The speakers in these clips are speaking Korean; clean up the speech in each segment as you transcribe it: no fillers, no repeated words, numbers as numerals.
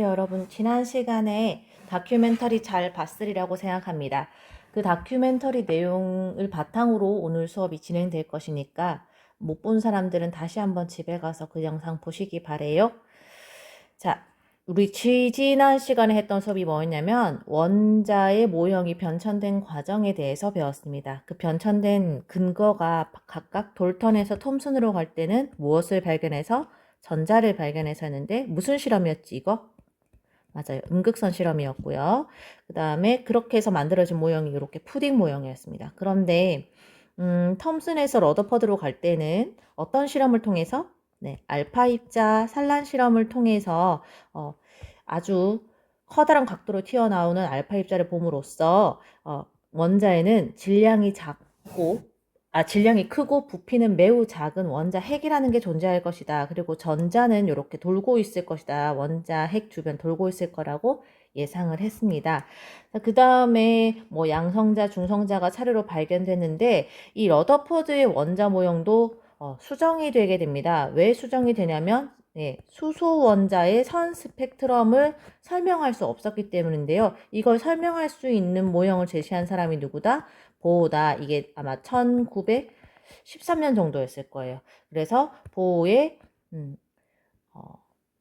여러분, 지난 시간에 다큐멘터리 잘 봤으리라고 생각합니다. 그 다큐멘터리 내용을 바탕으로 오늘 수업이 진행될 것이니까 못 본 사람들은 다시 한번 집에 가서 그 영상 보시기 바래요. 자, 우리 지난 시간에 했던 수업이 뭐였냐면 원자의 모형이 변천된 과정에 대해서 배웠습니다. 그 변천된 근거가 각각 돌턴에서 톰슨으로 갈 때는 무엇을 발견해서 전자를 발견해서 했는데 무슨 실험이었지 이거? 맞아요. 음극선 실험이었고요. 그 다음에 그렇게 해서 만들어진 모형이 이렇게 푸딩 모형이었습니다. 그런데 톰슨에서 러더퍼드로 갈 때는 어떤 실험을 통해서? 네, 알파 입자 산란 실험을 통해서 아주 커다란 각도로 튀어나오는 알파 입자를 봄으로써 원자에는 질량이 크고 부피는 매우 작은 원자 핵이라는 게 존재할 것이다. 그리고 전자는 이렇게 돌고 있을 것이다. 원자 핵 주변 돌고 있을 거라고 예상을 했습니다. 그 다음에 뭐 양성자, 중성자가 차례로 발견됐는데 이 러더퍼드의 원자 모형도 수정이 되게 됩니다. 왜 수정이 되냐면 수소 원자의 선 스펙트럼을 설명할 수 없었기 때문인데요. 이걸 설명할 수 있는 모형을 제시한 사람이 누구다? 보호다. 이게 아마 1913년 정도였을 거예요. 그래서 보호의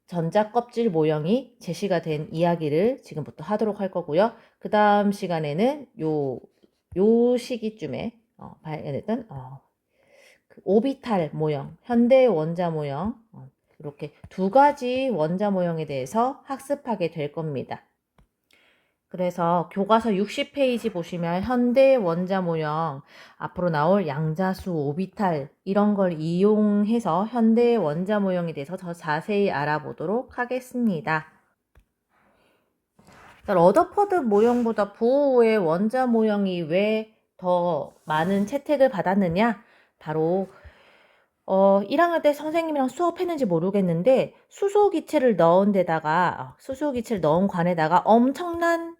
전자 껍질 모형이 제시가 된 이야기를 지금부터 하도록 할 거고요. 그 다음 시간에는 요 시기쯤에 발견했던 그 오비탈 모형, 현대 원자 모형, 이렇게 두 가지 원자 모형에 대해서 학습하게 될 겁니다. 그래서 교과서 60페이지 보시면 현대 원자 모형, 앞으로 나올 양자수, 오비탈 이런 걸 이용해서 현대 원자 모형에 대해서 더 자세히 알아보도록 하겠습니다. 러더퍼드 모형보다 보호의 원자 모형이 왜 더 많은 채택을 받았느냐? 바로 1학년 때 선생님이랑 수업했는지 모르겠는데 수소기체를 넣은 관에다가 엄청난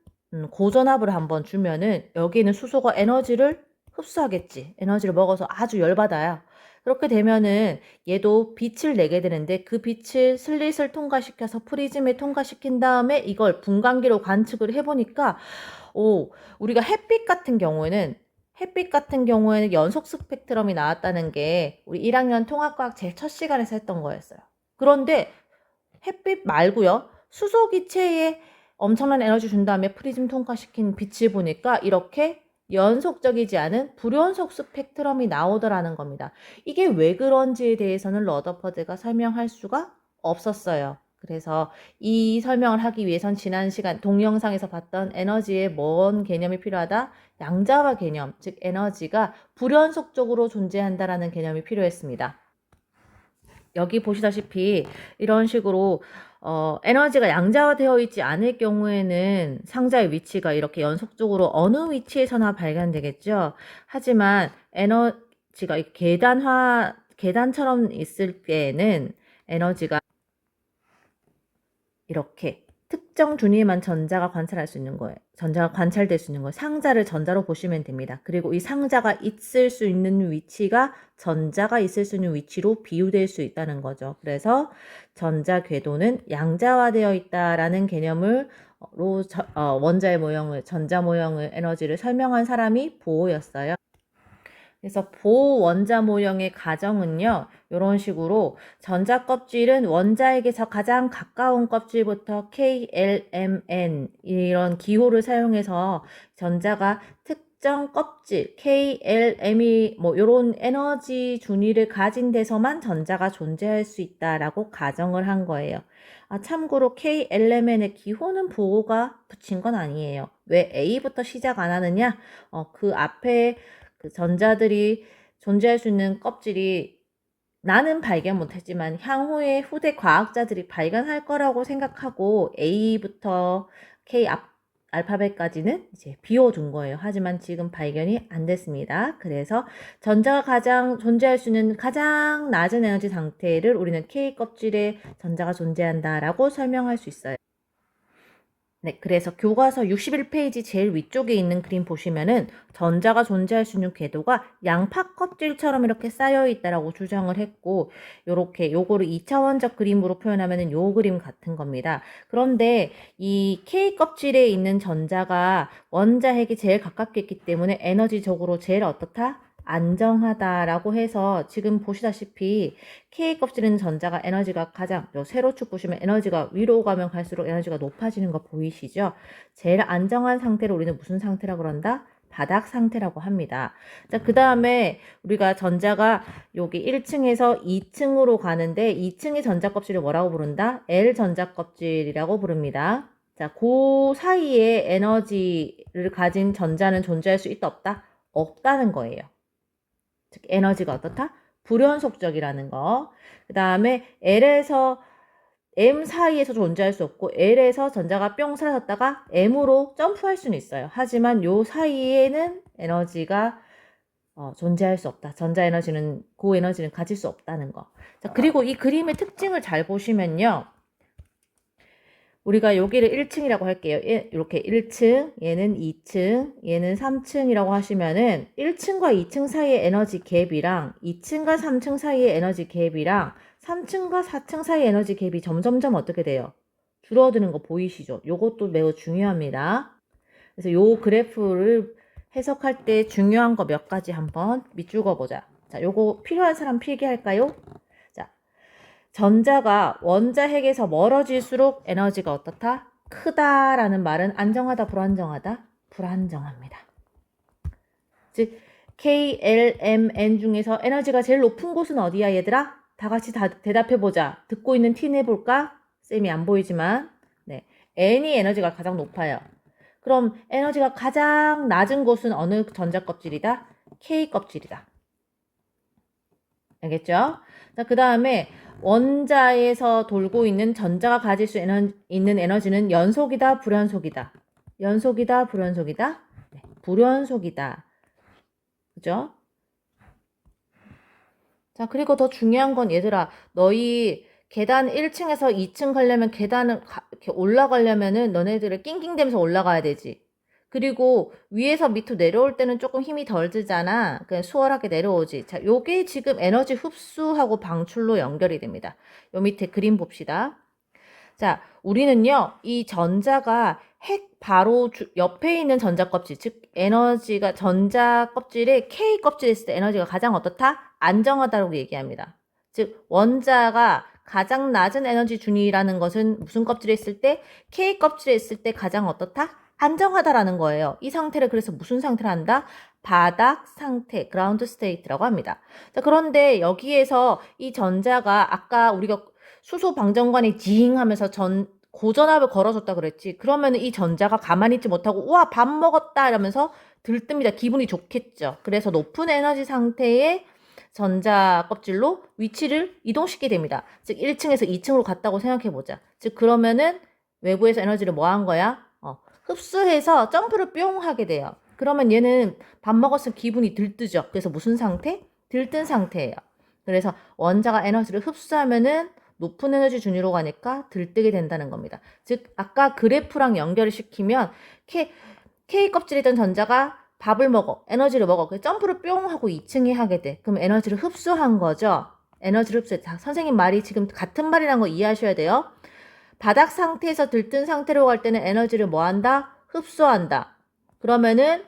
고전압을 한번 주면은 여기는 수소가 에너지를 흡수하겠지. 에너지를 먹어서 아주 열받아요. 그렇게 되면은 얘도 빛을 내게 되는데 그 빛을 슬릿을 통과시켜서 프리즘에 통과시킨 다음에 이걸 분광기로 관측을 해보니까 우리가 햇빛 같은 경우에는 연속 스펙트럼이 나왔다는 게 우리 1학년 통합과학 제일 첫 시간에서 했던 거였어요. 그런데 햇빛 말고요. 수소기체에 엄청난 에너지 준 다음에 프리즘 통과시킨 빛을 보니까 이렇게 연속적이지 않은 불연속 스펙트럼이 나오더라는 겁니다. 이게 왜 그런지에 대해서는 러더퍼드가 설명할 수가 없었어요. 그래서 이 설명을 하기 위해선 지난 시간 동영상에서 봤던 에너지의 뭔 개념이 필요하다? 양자화 개념, 즉 에너지가 불연속적으로 존재한다라는 개념이 필요했습니다. 여기 보시다시피 이런 식으로 에너지가 양자화되어 있지 않을 경우에는 상자의 위치가 이렇게 연속적으로 어느 위치에서나 발견되겠죠. 하지만 에너지가 계단처럼 있을 때에는 에너지가 이렇게 특정 준위에만 전자가 관찰될 수 있는 거예요. 상자를 전자로 보시면 됩니다. 그리고 이 상자가 있을 수 있는 위치가 전자가 있을 수 있는 위치로 비유될 수 있다는 거죠. 그래서 전자 궤도는 양자화되어 있다라는 개념으로 전자 모형의 에너지를 설명한 사람이 보호였어요. 그래서 보호 원자 모형의 가정은요, 이런 식으로 전자 껍질은 원자에게서 가장 가까운 껍질부터 KLMN 이런 기호를 사용해서 전자가 특정 껍질 KLM이 뭐 이런 에너지 준위를 가진 데서만 전자가 존재할 수 있다라고 가정을 한 거예요. 참고로 KLMN의 기호는 보호가 붙인 건 아니에요. 왜 A부터 시작 안 하느냐? 그 앞에 그 전자들이 존재할 수 있는 껍질이 나는 발견 못했지만 향후에 후대 과학자들이 발견할 거라고 생각하고 A부터 K 알파벳까지는 이제 비워둔 거예요. 하지만 지금 발견이 안 됐습니다. 그래서 전자가 존재할 수 있는 가장 낮은 에너지 상태를 우리는 K 껍질에 전자가 존재한다라고 설명할 수 있어요. 네, 그래서 교과서 61페이지 제일 위쪽에 있는 그림 보시면은 전자가 존재할 수 있는 궤도가 양파 껍질처럼 이렇게 쌓여 있다라고 주장을 했고, 요렇게 요거를 2차원적 그림으로 표현하면은 요 그림 같은 겁니다. 그런데 이 K 껍질에 있는 전자가 원자핵이 제일 가깝게 있기 때문에 에너지적으로 제일 어떻다? 안정하다라고 해서 지금 보시다시피 K 껍질은 전자가 에너지가 가장 요 세로축 보시면 에너지가 위로 가면 갈수록 에너지가 높아지는 거 보이시죠? 제일 안정한 상태를 우리는 무슨 상태라고 그런다? 바닥 상태라고 합니다. 자, 그 다음에 우리가 전자가 여기 1층에서 2층으로 가는데 2층의 전자 껍질을 뭐라고 부른다? L 전자 껍질이라고 부릅니다. 자, 그 사이에 에너지를 가진 전자는 존재할 수 있다 없다? 없다는 거예요. 즉 에너지가 어떻다? 불연속적이라는 거. 그 다음에 L에서 M 사이에서 존재할 수 없고 L에서 전자가 뿅 사라졌다가 M으로 점프할 수는 있어요. 하지만 요 사이에는 에너지가 존재할 수 없다. 전자 에너지는 그 에너지는 가질 수 없다는 거. 자, 그리고 이 그림의 특징을 잘 보시면요. 우리가 여기를 1층이라고 할게요. 이렇게 1층, 얘는 2층, 얘는 3층이라고 하시면은 1층과 2층 사이의 에너지 갭이랑 2층과 3층 사이의 에너지 갭이랑 3층과 4층 사이의 에너지 갭이 점점점 어떻게 돼요? 줄어드는 거 보이시죠? 요것도 매우 중요합니다. 그래서 요 그래프를 해석할 때 중요한 거 몇 가지 한번 밑줄거 보자. 자, 요거 필요한 사람 필기할까요? 전자가 원자핵에서 멀어질수록 에너지가 어떻다? 크다라는 말은 안정하다, 불안정하다? 불안정합니다. 즉 K, L, M, N 중에서 에너지가 제일 높은 곳은 어디야 얘들아? 다 같이 대답해보자. 듣고 있는 티 내볼까? 쌤이 안 보이지만 네, N이 에너지가 가장 높아요. 그럼 에너지가 가장 낮은 곳은 어느 전자 껍질이다? K 껍질이다. 알겠죠? 자, 그 다음에 원자에서 돌고 있는 전자가 가질 수 있는 에너지는 연속이다, 불연속이다. 연속이다, 불연속이다? 네, 불연속이다. 그죠? 자, 그리고 더 중요한 건 얘들아, 너희 계단 1층에서 2층 가려면 계단을 이렇게 올라가려면은 너네들을 낑낑대면서 올라가야 되지. 그리고 위에서 밑으로 내려올 때는 조금 힘이 덜 들잖아. 그냥 수월하게 내려오지. 자, 요게 지금 에너지 흡수하고 방출로 연결이 됩니다. 요 밑에 그림 봅시다. 자, 우리는요, 이 전자가 핵 바로 옆에 있는 전자 껍질, 즉 에너지가 전자 껍질에 K 껍질에 있을 때 에너지가 가장 어떻다? 안정하다고 얘기합니다. 즉 원자가 가장 낮은 에너지 준위라는 것은 무슨 껍질에 있을 때? K 껍질에 있을 때 가장 어떻다? 안정하다라는 거예요. 이 상태를 그래서 무슨 상태를 한다? 바닥 상태, 그라운드 스테이트라고 합니다. 자, 그런데 여기에서 이 전자가 아까 우리가 수소 방정관이 징 하면서 고전압을 걸어줬다 그랬지. 그러면 이 전자가 가만히 있지 못하고 우와 밥 먹었다 이러면서 들뜹니다. 기분이 좋겠죠. 그래서 높은 에너지 상태의 전자 껍질로 위치를 이동시키게 됩니다. 즉 1층에서 2층으로 갔다고 생각해보자. 즉 그러면은 외부에서 에너지를 뭐 한 거야? 흡수해서 점프를 뿅 하게 돼요. 그러면 얘는 밥 먹었을 기분이 들뜨죠. 그래서 무슨 상태? 들뜬 상태예요. 그래서 원자가 에너지를 흡수하면은 높은 에너지 준위로 가니까 들뜨게 된다는 겁니다. 즉 아까 그래프랑 연결을 시키면 K 껍질에 있던 전자가 밥을 먹어, 에너지를 먹어. 그래서 점프를 뿅 하고 2층에 하게 돼. 그럼 에너지를 흡수한 거죠. 에너지를 흡수해. 자, 선생님 말이 지금 같은 말이라는 거 이해하셔야 돼요. 바닥 상태에서 들뜬 상태로 갈 때는 에너지를 뭐 한다? 흡수한다. 그러면은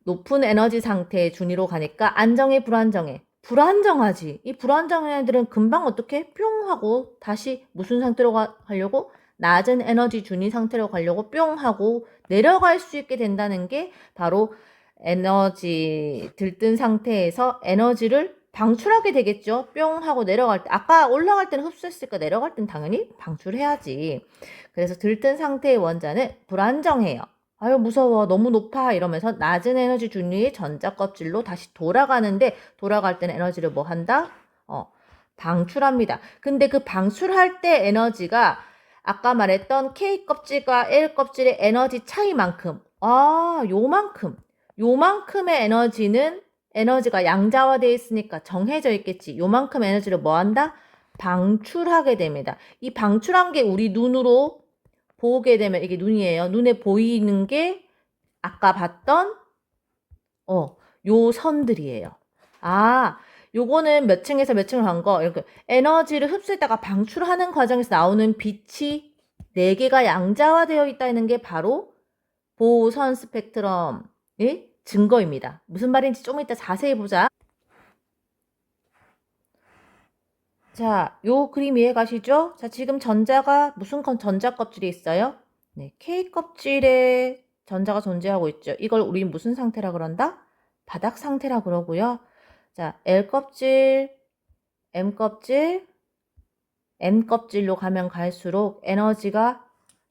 높은 에너지 상태의 준위로 가니까 안정해, 불안정해? 불안정하지. 이 불안정한 애들은 금방 어떻게 뿅 하고 다시 무슨 상태로 가려고? 낮은 에너지 준위 상태로 가려고 뿅 하고 내려갈 수 있게 된다는 게 바로 에너지 들뜬 상태에서 에너지를 방출하게 되겠죠. 뿅 하고 내려갈 때. 아까 올라갈 때는 흡수했으니까 내려갈 땐 당연히 방출해야지. 그래서 들뜬 상태의 원자는 불안정해요. 아유 무서워 너무 높아 이러면서 낮은 에너지 준위의 전자 껍질로 다시 돌아가는데 돌아갈 때는 에너지를 뭐 한다? 방출합니다. 근데 그 방출할 때 에너지가 아까 말했던 K 껍질과 L 껍질의 에너지 차이만큼 요만큼의 에너지가 양자화되어 있으니까 정해져 있겠지. 요만큼 에너지를 뭐 한다? 방출하게 됩니다. 이 방출한 게 우리 눈으로 보게 되면 이게 눈이에요. 눈에 보이는 게 아까 봤던 요 선들이에요. 아, 요거는 몇 층에서 몇 층을 간 거, 이렇게 에너지를 흡수했다가 방출하는 과정에서 나오는 빛이 4개가 양자화되어 있다는 게 바로 보선 스펙트럼의 증거입니다. 무슨 말인지 좀 이따 자세히 보자. 자, 요 그림 이해 가시죠? 자, 지금 전자가 무슨 전자 껍질이 있어요? 네, K 껍질에 전자가 존재하고 있죠. 이걸 우리 무슨 상태라 그런다? 바닥 상태라 그러고요. 자, L 껍질, M 껍질, N 껍질로 가면 갈수록 에너지가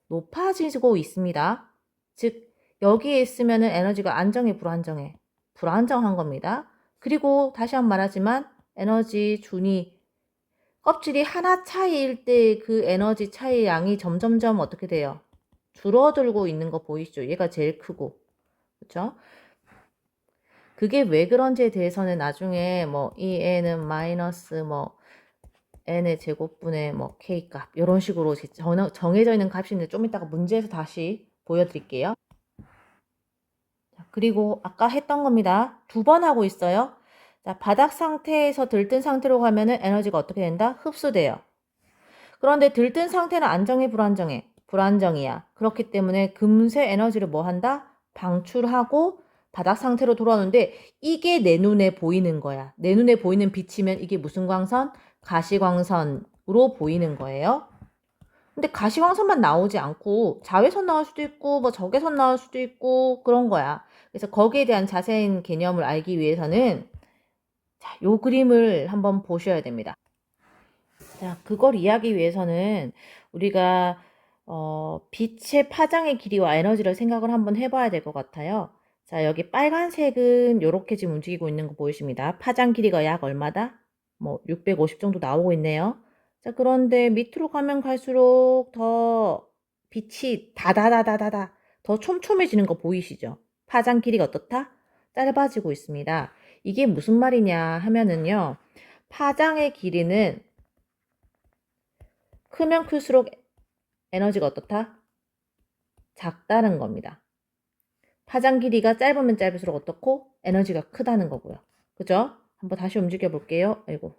높아지고 있습니다. 즉, 여기에 있으면 에너지가 안정해, 불안정해? 불안정한 겁니다. 그리고 다시 한번 말하지만 에너지 준위, 껍질이 하나 차이일 때 그 에너지 차이의 양이 점점점 어떻게 돼요? 줄어들고 있는 거 보이시죠? 얘가 제일 크고. 그쵸? 그게 왜 그런지에 대해서는 나중에 뭐 이 n은 마이너스 뭐 n의 제곱분의 뭐 k 값 이런 식으로 정해져 있는 값이 있는데 좀 이따가 문제에서 다시 보여드릴게요. 그리고 아까 했던 겁니다. 2번 하고 있어요. 자, 바닥 상태에서 들뜬 상태로 가면은 에너지가 어떻게 된다? 흡수돼요. 그런데 들뜬 상태는 안정해, 불안정해? 불안정이야. 그렇기 때문에 금세 에너지를 뭐 한다? 방출하고 바닥 상태로 돌아오는데 이게 내 눈에 보이는 거야. 내 눈에 보이는 빛이면 이게 무슨 광선? 가시광선으로 보이는 거예요. 근데 가시광선만 나오지 않고 자외선 나올 수도 있고 뭐 적외선 나올 수도 있고 그런 거야. 그래서 거기에 대한 자세한 개념을 알기 위해서는 자, 요 그림을 한번 보셔야 됩니다. 자, 그걸 이해하기 위해서는 우리가 빛의 파장의 길이와 에너지를 생각을 한번 해봐야 될 것 같아요. 자, 여기 빨간색은 이렇게 지금 움직이고 있는 거 보이십니다. 파장 길이가 약 얼마다? 뭐 650 정도 나오고 있네요. 자, 그런데 밑으로 가면 갈수록 더 빛이 다다다다다다 더 촘촘해지는 거 보이시죠? 파장 길이가 어떻다? 짧아지고 있습니다. 이게 무슨 말이냐 하면은요. 파장의 길이는 크면 클수록 에너지가 어떻다? 작다는 겁니다. 파장 길이가 짧으면 짧을수록 어떻고? 에너지가 크다는 거고요. 그죠? 한번 다시 움직여 볼게요. 아이고.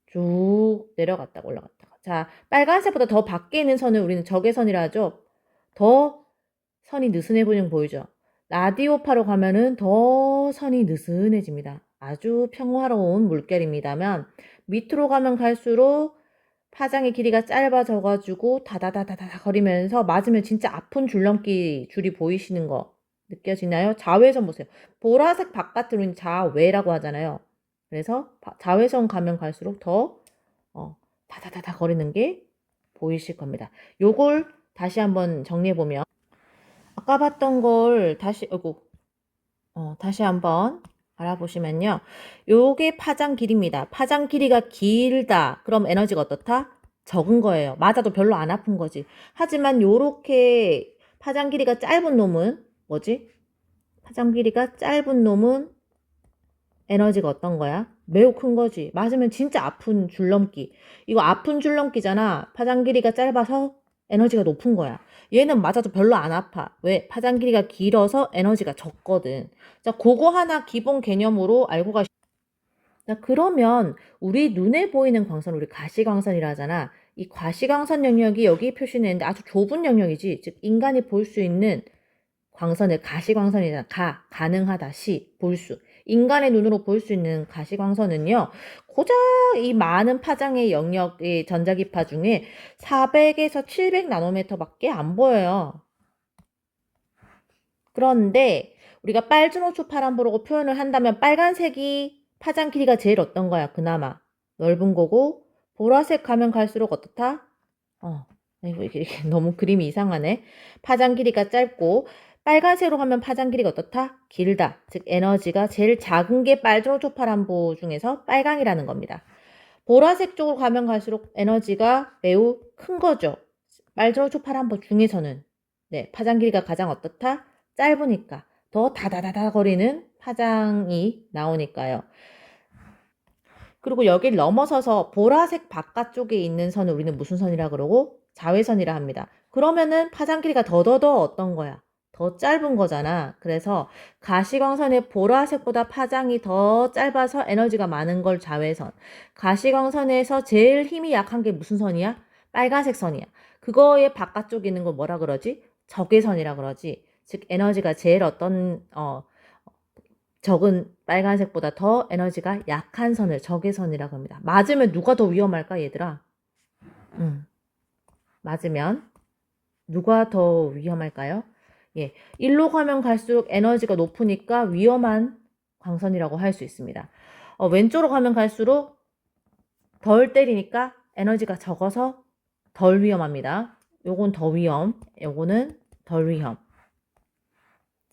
쭉 내려갔다가 올라갔다가. 자, 빨간색보다 더 밖에 있는 선을 우리는 적외선이라 하죠. 더 선이 느슨해 보이는 거 보이죠? 라디오파로 가면은 더 선이 느슨해집니다. 아주 평화로운 물결입니다만 밑으로 가면 갈수록 파장의 길이가 짧아져가지고 다다다다다 거리면서 맞으면 진짜 아픈 줄넘기 줄이 보이시는 거 느껴지나요? 자외선 보세요. 보라색 바깥으로는 자외라고 하잖아요. 그래서 자외선 가면 갈수록 더 다다다다 거리는 게 보이실 겁니다. 요걸 다시 한번 정리해보면 아까 봤던 걸 다시 한번 알아보시면요. 요게 파장 길이입니다. 파장 길이가 길다. 그럼 에너지가 어떻다? 적은 거예요. 맞아도 별로 안 아픈 거지. 하지만 요렇게 파장 길이가 짧은 놈은 뭐지? 파장 길이가 짧은 놈은 에너지가 어떤 거야? 매우 큰 거지. 맞으면 진짜 아픈 줄넘기. 이거 아픈 줄넘기잖아. 파장 길이가 짧아서 에너지가 높은 거야. 얘는 맞아도 별로 안 아파. 왜? 파장 길이가 길어서 에너지가 적거든. 자, 그거 하나 기본 개념으로 알고 가시. 자, 그러면 우리 눈에 보이는 광선, 우리 가시광선이라 하잖아. 이 가시광선 영역이 여기 표시되는데 아주 좁은 영역이지. 즉, 인간이 볼 수 있는 광선을 가시광선이잖아. 가능하다, 볼 수. 인간의 눈으로 볼 수 있는 가시광선은요, 고작 이 많은 파장의 영역의 전자기파 중에 400에서 700 나노미터밖에 안 보여요. 그런데 우리가 빨주노초 파란보라고 표현을 한다면 빨간색이 파장 길이가 제일 어떤 거야? 그나마 넓은 거고 보라색 가면 갈수록 어떻다? 이게 너무 그림이 이상하네. 파장 길이가 짧고 빨간색으로 가면 파장 길이가 어떻다? 길다. 즉 에너지가 제일 작은 게 빨주노초 파란보 중에서 빨강이라는 겁니다. 보라색 쪽으로 가면 갈수록 에너지가 매우 큰 거죠. 빨주노초 파란보 중에서는 네, 파장 길이가 가장 어떻다? 짧으니까 더 다다다다 거리는 파장이 나오니까요. 그리고 여길 넘어서서 보라색 바깥쪽에 있는 선을 우리는 무슨 선이라 그러고? 자외선이라 합니다. 그러면은 파장 길이가 더더더 어떤 거야? 더 짧은 거잖아. 그래서 가시광선의 보라색보다 파장이 더 짧아서 에너지가 많은 걸 자외선. 가시광선에서 제일 힘이 약한 게 무슨 선이야? 빨간색 선이야. 그거의 바깥쪽에 있는 걸 뭐라 그러지? 적외선이라 그러지. 즉 에너지가 제일 적은 빨간색보다 더 에너지가 약한 선을 적외선이라고 합니다. 맞으면 누가 더 위험할까, 얘들아? 맞으면 누가 더 위험할까요? 예, 일로 가면 갈수록 에너지가 높으니까 위험한 광선이라고 할 수 있습니다. 왼쪽으로 가면 갈수록 덜 때리니까 에너지가 적어서 덜 위험합니다. 요건 더 위험, 요거는 덜 위험.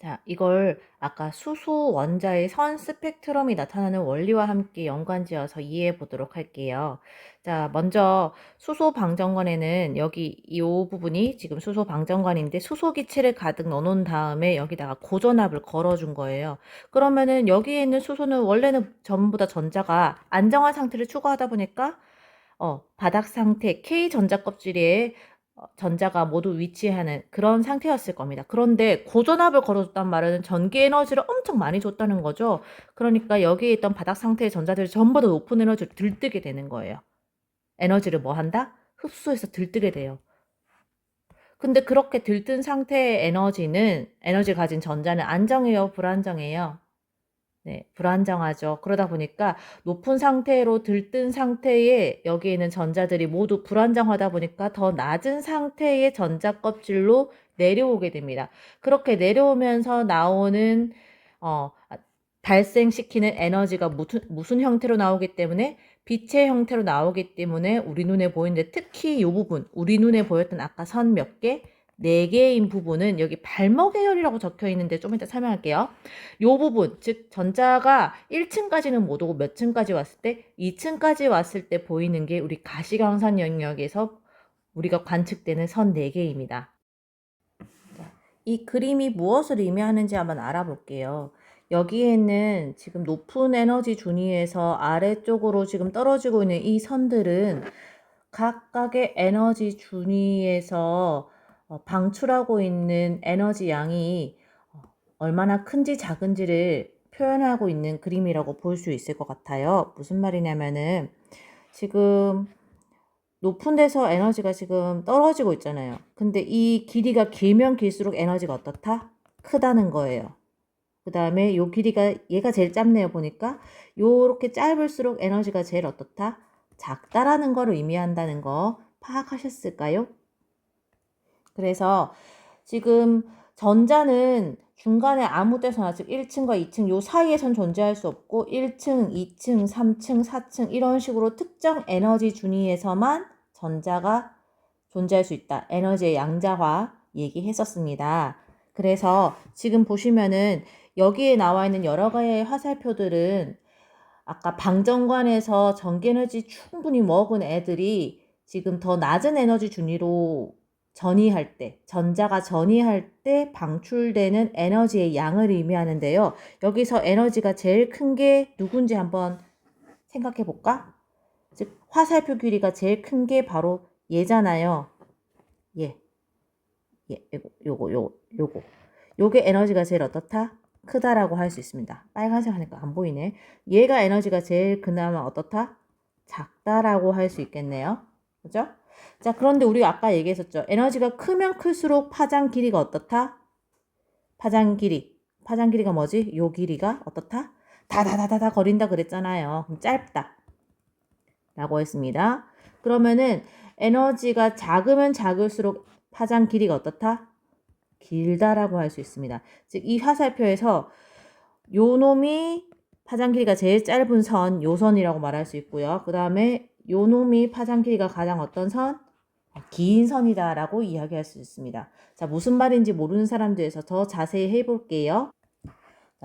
자, 이걸 아까 수소 원자의 선 스펙트럼이 나타나는 원리와 함께 연관지어서 이해해 보도록 할게요. 자, 먼저 수소 방정관에는 여기 이 부분이 지금 수소 방정관인데 수소 기체를 가득 넣어놓은 다음에 여기다가 고전압을 걸어준 거예요. 그러면은 여기에 있는 수소는 원래는 전부 다 전자가 안정한 상태를 추구하다 보니까 바닥 상태 K 전자 껍질에 전자가 모두 위치하는 그런 상태였을 겁니다. 그런데 고전압을 걸어줬단 말은 전기 에너지를 엄청 많이 줬다는 거죠. 그러니까 여기에 있던 바닥 상태의 전자들이 전부 다 높은 에너지를 들뜨게 되는 거예요. 에너지를 뭐 한다? 흡수해서 들뜨게 돼요. 근데 그렇게 들뜬 상태의 에너지 가진 전자는 안정해요? 불안정해요? 네, 불안정하죠. 그러다 보니까 높은 상태로 들뜬 상태에 여기에 있는 전자들이 모두 불안정하다 보니까 더 낮은 상태의 전자 껍질로 내려오게 됩니다. 그렇게 내려오면서 나오는 발생시키는 에너지가 무슨 형태로 나오기 때문에 빛의 형태로 나오기 때문에 우리 눈에 보이는데 특히 이 부분, 우리 눈에 보였던 아까 선 몇 개? 4개인 부분은 여기 발목 해열이라고 적혀 있는데 좀 이따 설명할게요. 이 부분, 즉 전자가 1층까지는 못 오고 몇 층까지 왔을 때 2층까지 왔을 때 보이는 게 우리 가시광선 영역에서 우리가 관측되는 선 4개입니다. 이 그림이 무엇을 의미하는지 한번 알아볼게요. 여기에는 지금 높은 에너지 준위에서 아래쪽으로 지금 떨어지고 있는 이 선들은 각각의 에너지 준위에서 방출하고 있는 에너지 양이 얼마나 큰지 작은지를 표현하고 있는 그림이라고 볼 수 있을 것 같아요. 무슨 말이냐면은 지금 높은 데서 에너지가 지금 떨어지고 있잖아요. 근데 이 길이가 길면 길수록 에너지가 어떻다? 크다는 거예요. 그 다음에 요 길이가 얘가 제일 짧네요. 보니까 요렇게 짧을수록 에너지가 제일 어떻다? 작다라는 걸 의미한다는 거 파악하셨을까요? 그래서 지금 전자는 중간에 아무 데서나 즉 1층과 2층 요 사이에선 존재할 수 없고 1층, 2층, 3층, 4층 이런 식으로 특정 에너지 준위에서만 전자가 존재할 수 있다. 에너지의 양자화 얘기했었습니다. 그래서 지금 보시면은 여기에 나와 있는 여러 가지의 화살표들은 아까 방정관에서 전기에너지 충분히 먹은 애들이 지금 더 낮은 에너지 준위로 전이할 때, 전자가 전이할 때 방출되는 에너지의 양을 의미하는데요. 여기서 에너지가 제일 큰 게 누군지 한번 생각해 볼까? 즉, 화살표 길이가 제일 큰 게 바로 얘잖아요. 예. 요거. 요게 에너지가 제일 어떻다? 크다라고 할 수 있습니다. 빨간색 하니까 안 보이네. 얘가 에너지가 제일 그나마 어떻다? 작다라고 할 수 있겠네요. 그죠? 자, 그런데 우리가 아까 얘기했었죠. 에너지가 크면 클수록 파장 길이가 어떻다? 파장 길이가 뭐지? 요 길이가 어떻다? 다다다다다 거린다 그랬잖아요. 그럼 짧다. 라고 했습니다. 그러면은 에너지가 작으면 작을수록 파장 길이가 어떻다? 길다라고 할 수 있습니다. 즉, 이 화살표에서 요 놈이 파장 길이가 제일 짧은 선, 요 선이라고 말할 수 있고요. 그 다음에 요 놈이 파장 길이가 가장 어떤 선? 긴 선이다라고 이야기할 수 있습니다. 자, 무슨 말인지 모르는 사람들에서 더 자세히 해볼게요.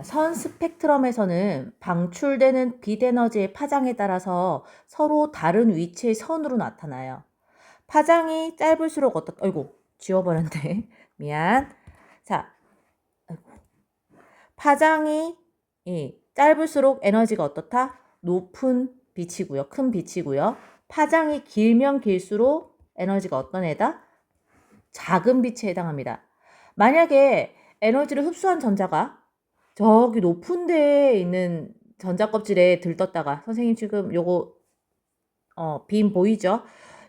선 스펙트럼에서는 방출되는 빛 에너지의 파장에 따라서 서로 다른 위치의 선으로 나타나요. 파장이 짧을수록 아이고, 지워버렸네. 미안. 자, 파장이 짧을수록 에너지가 어떻다? 높은 빛이고요. 큰 빛이고요. 파장이 길면 길수록 에너지가 어떤 애다? 작은 빛에 해당합니다. 만약에 에너지를 흡수한 전자가 저기 높은 데에 있는 전자 껍질에 들떴다가, 선생님 지금 요거 빔 보이죠?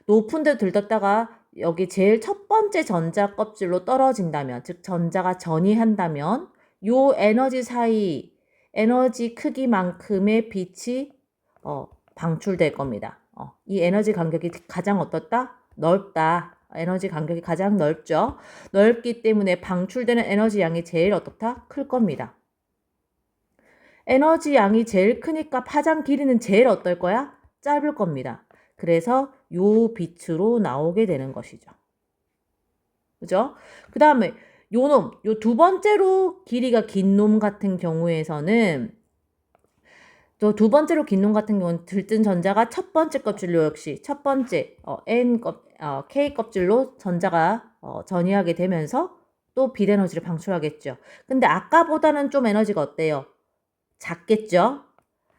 높은 데 들떴다가 여기 제일 첫 번째 전자 껍질로 떨어진다면, 즉 전자가 전이한다면 요 에너지 사이, 에너지 크기만큼의 빛이 방출될 겁니다. 이 에너지 간격이 가장 어떻다? 넓다. 에너지 간격이 가장 넓죠. 넓기 때문에 방출되는 에너지 양이 제일 어떻다? 클 겁니다. 에너지 양이 제일 크니까 파장 길이는 제일 어떨 거야? 짧을 겁니다. 그래서 요 빛으로 나오게 되는 것이죠. 그죠? 그 다음에 요 두 번째로 길이가 긴 놈 같은 경우에서는, 또 두 번째로 긴 놈 같은 경우는 들뜬 전자가 첫 번째 껍질로 역시 첫 번째 K 껍질로 전자가 전이하게 되면서 또 빛 에너지를 방출하겠죠. 근데 아까보다는 좀 에너지가 어때요? 작겠죠?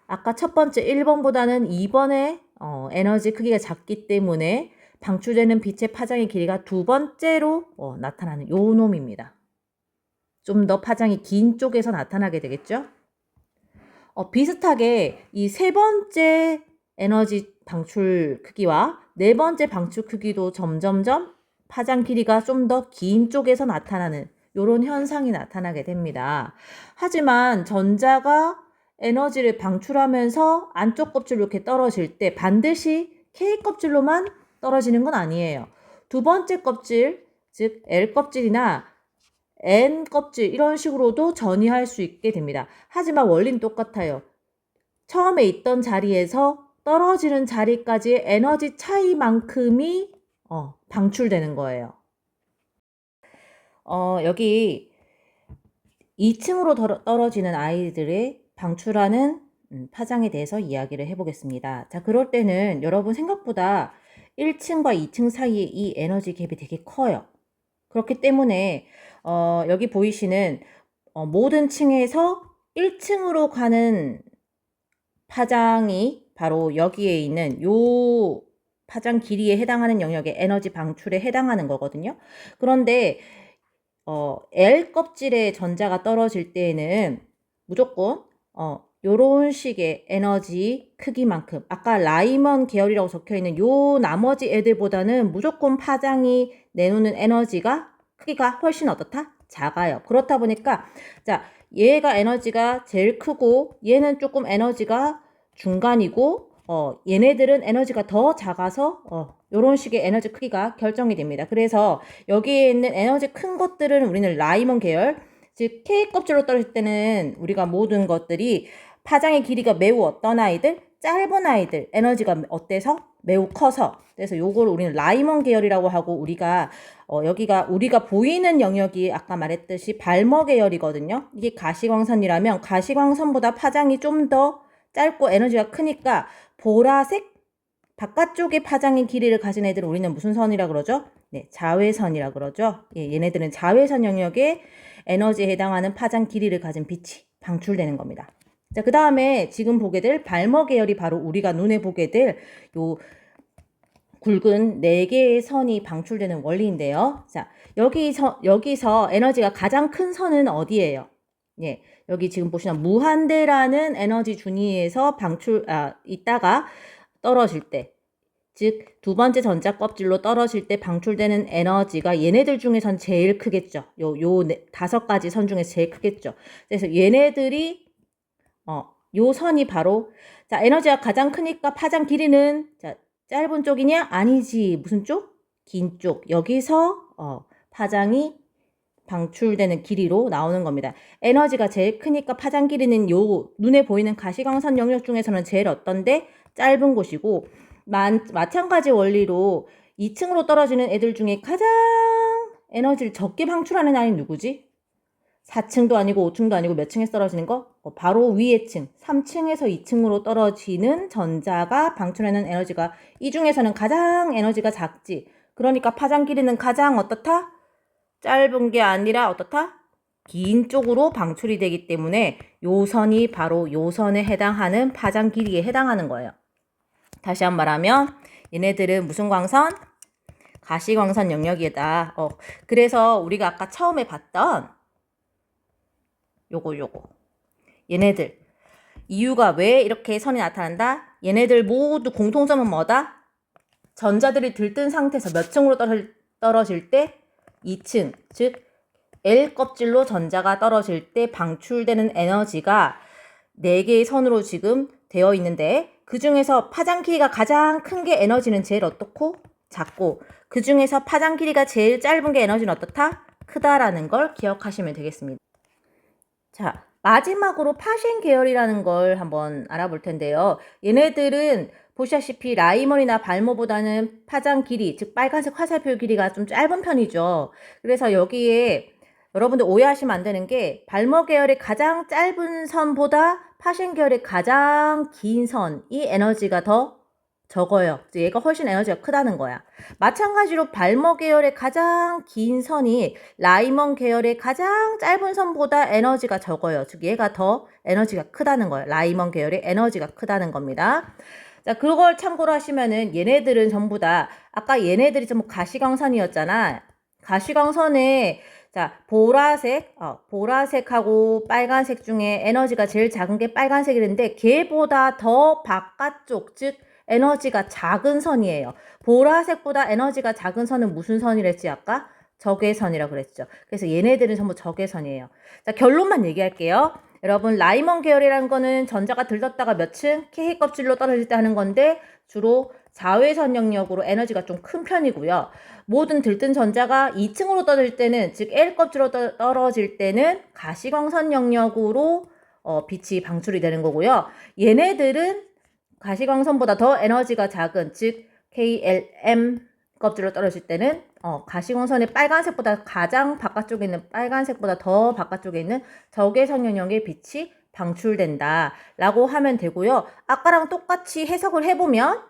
아까 첫 번째 1번보다는 2번의 에너지 크기가 작기 때문에 방출되는 빛의 파장의 길이가 두 번째로 나타나는 요 놈입니다. 좀 더 파장이 긴 쪽에서 나타나게 되겠죠? 비슷하게 이 세 번째 에너지 방출 크기와 네 번째 방출 크기도 점점점 파장 길이가 좀 더 긴 쪽에서 나타나는 요런 현상이 나타나게 됩니다. 하지만 전자가 에너지를 방출하면서 안쪽 껍질로 이렇게 떨어질 때 반드시 K 껍질로만 떨어지는 건 아니에요. 두 번째 껍질, 즉 L 껍질이나 N 껍질 이런 식으로도 전이할 수 있게 됩니다. 하지만 원리는 똑같아요. 처음에 있던 자리에서 떨어지는 자리까지의 에너지 차이만큼이 방출되는 거예요. 여기 2층으로 떨어지는 아이들의 방출하는 파장에 대해서 이야기를 해보겠습니다. 자, 그럴 때는 여러분 생각보다 1층과 2층 사이에 이 에너지 갭이 되게 커요. 그렇기 때문에 여기 보이시는 모든 층에서 1층으로 가는 파장이 바로 여기에 있는 요 파장 길이에 해당하는 영역의 에너지 방출에 해당하는 거거든요. 그런데 L 껍질에 전자가 떨어질 때에는 무조건 요런 식의 에너지 크기만큼, 아까 라이먼 계열이라고 적혀있는 요 나머지 애들보다는 무조건 파장이 내놓는 에너지가 크기가 훨씬 어떻다? 작아요. 그렇다 보니까 자, 얘가 에너지가 제일 크고 얘는 조금 에너지가 중간이고 얘네들은 에너지가 더 작아서 요런 식의 에너지 크기가 결정이 됩니다. 그래서 여기에 있는 에너지 큰 것들은 우리는 라이먼 계열, 즉 K 껍질로 떨어질 때는 우리가 모든 것들이 파장의 길이가 매우 어떤 아이들? 짧은 아이들, 에너지가 어때서? 매우 커서. 그래서 요거를 우리는 라이먼 계열이라고 하고, 우리가 여기가 우리가 보이는 영역이 아까 말했듯이 발머 계열이거든요. 이게 가시광선이라면 가시광선보다 파장이 좀 더 짧고 에너지가 크니까 보라색 바깥쪽의 파장의 길이를 가진 애들은 우리는 무슨 선이라 그러죠? 네, 자외선이라 그러죠. 예, 얘네들은 자외선 영역에 에너지에 해당하는 파장 길이를 가진 빛이 방출되는 겁니다. 자, 그 다음에 지금 보게 될 발머 계열이 바로 우리가 눈에 보게 될 요 굵은 4개의 선이 방출되는 원리인데요. 자, 여기서 에너지가 가장 큰 선은 어디예요? 예, 여기 지금 보시면 무한대라는 에너지 준위에서 있다가 떨어질 때, 즉 두 번째 전자 껍질로 떨어질 때 방출되는 에너지가 얘네들 중에선 제일 크겠죠. 요 5가지 선 중에서 제일 크겠죠. 그래서 얘네들이 요 선이 바로, 자, 에너지가 가장 크니까 파장 길이는, 자, 짧은 쪽이냐? 아니지. 무슨 쪽? 긴 쪽. 여기서 파장이 방출되는 길이로 나오는 겁니다. 에너지가 제일 크니까 파장 길이는 요 눈에 보이는 가시광선 영역 중에서는 제일 어떤데? 짧은 곳이고, 마찬가지 원리로 2층으로 떨어지는 애들 중에 가장 에너지를 적게 방출하는 아이는 누구지? 4층도 아니고 5층도 아니고 몇 층에서 떨어지는 거? 바로 위의 층, 3층에서 2층으로 떨어지는 전자가 방출하는 에너지가 이 중에서는 가장 에너지가 작지. 그러니까 파장 길이는 가장 어떻다? 짧은 게 아니라 어떻다? 긴 쪽으로 방출이 되기 때문에 요 선이 바로 요 선에 해당하는 파장 길이에 해당하는 거예요. 다시 한번 말하면 얘네들은 무슨 광선? 가시광선 영역이다. 그래서 우리가 아까 처음에 봤던 요거 얘네들 이유가 왜 이렇게 선이 나타난다? 얘네들 모두 공통점은 뭐다? 전자들이 들뜬 상태에서 몇 층으로 떨어질 때 2층, 즉 L 껍질로 전자가 떨어질 때 방출되는 에너지가 4개의 선으로 지금 되어 있는데 그 중에서 파장 길이가 가장 큰 게 에너지는 제일 어떻고? 작고 그 중에서 파장 길이가 제일 짧은 게 에너지는 어떻다? 크다라는 걸 기억하시면 되겠습니다. 자, 마지막으로 파신 계열이라는 걸 한번 알아볼 텐데요. 얘네들은 보시다시피 라이먼이나 발모보다는 파장 길이, 즉 빨간색 화살표 길이가 좀 짧은 편이죠. 그래서 여기에 여러분들 오해하시면 안 되는 게 발모 계열의 가장 짧은 선보다 파신 계열의 가장 긴 선이 에너지가 더 적어요. 얘가 훨씬 에너지가 크다는 거야. 마찬가지로 발모 계열의 가장 긴 선이 라이먼 계열의 가장 짧은 선보다 에너지가 적어요. 즉 얘가 더 에너지가 크다는 거예요. 라이먼 계열의 에너지가 크다는 겁니다. 자, 그걸 참고로 하시면은 얘네들은 전부 다 아까 얘네들이 전부 가시광선이었잖아. 가시광선에 자, 보라색하고 빨간색 중에 에너지가 제일 작은 게 빨간색이는데 걔보다 더 바깥쪽, 즉 에너지가 작은 선이에요. 보라색보다 에너지가 작은 선은 무슨 선이랬지 아까? 적외선이라고 그랬죠. 그래서 얘네들은 전부 적외선이에요. 자, 결론만 얘기할게요. 여러분 라이먼 계열이라는 거는 전자가 들떴다가 몇 층? K 껍질로 떨어질 때 하는 건데 주로 자외선 영역으로 에너지가 좀 큰 편이고요. 모든 들뜬 전자가 2층으로 떨어질 때는 즉 L 껍질로 떨어질 때는 가시광선 영역으로 빛이 방출이 되는 거고요. 얘네들은 가시광선보다 더 에너지가 작은 즉 KLM 껍질로 떨어질 때는 가시광선의 빨간색보다 가장 바깥쪽에 있는 빨간색보다 더 바깥쪽에 있는 적외선 영역의 빛이 방출된다 라고 하면 되고요. 아까랑 똑같이 해석을 해보면